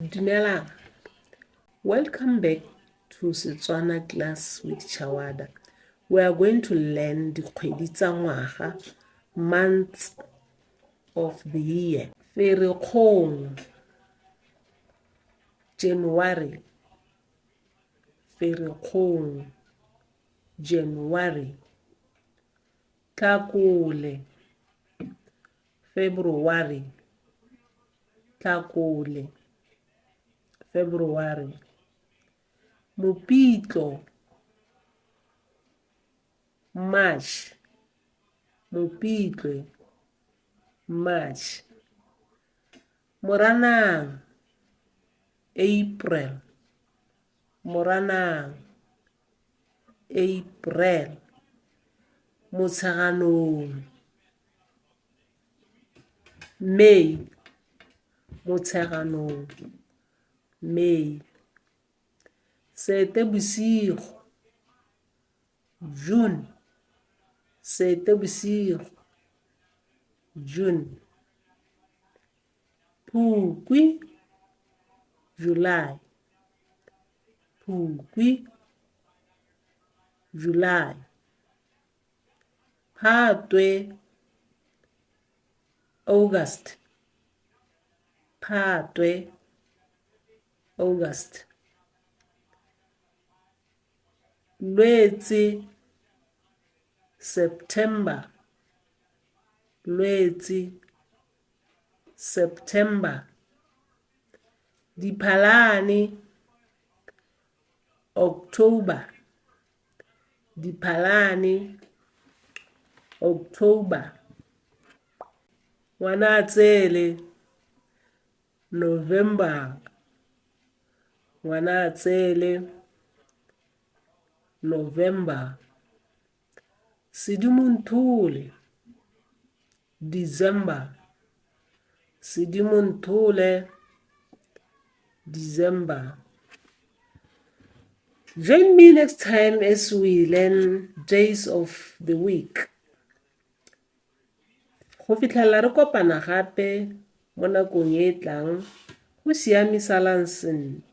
Dumelang. Welcome back to Setswana class with Chawada. We are going to learn Dikgwedi tsa Ngwaga, months of the year. Ferikgong, January. Ferikgong, January. Tlhakole, February. Tlhakole, February. Mopitlwe, March. Mopitlwe, March. Moranang, April. Moranang, April. Motsheganong, May. Motsheganong, May. Seetebosigo, June. Seetebosigo, June. Phukwi, July. Phukwi, July. Phatwe, August. Phatwe, August. Lwetse, September. Lwetse, September. Diphalane, October. Diphalane, October. Ngwanatsele, November. Ngwanatsele, November. Sedimonthole, December. Sedimonthole, December. Join me next time as we learn days of the week. Go fitlhela re kopana gape mo nakong e tlang, go siame, salang sentle.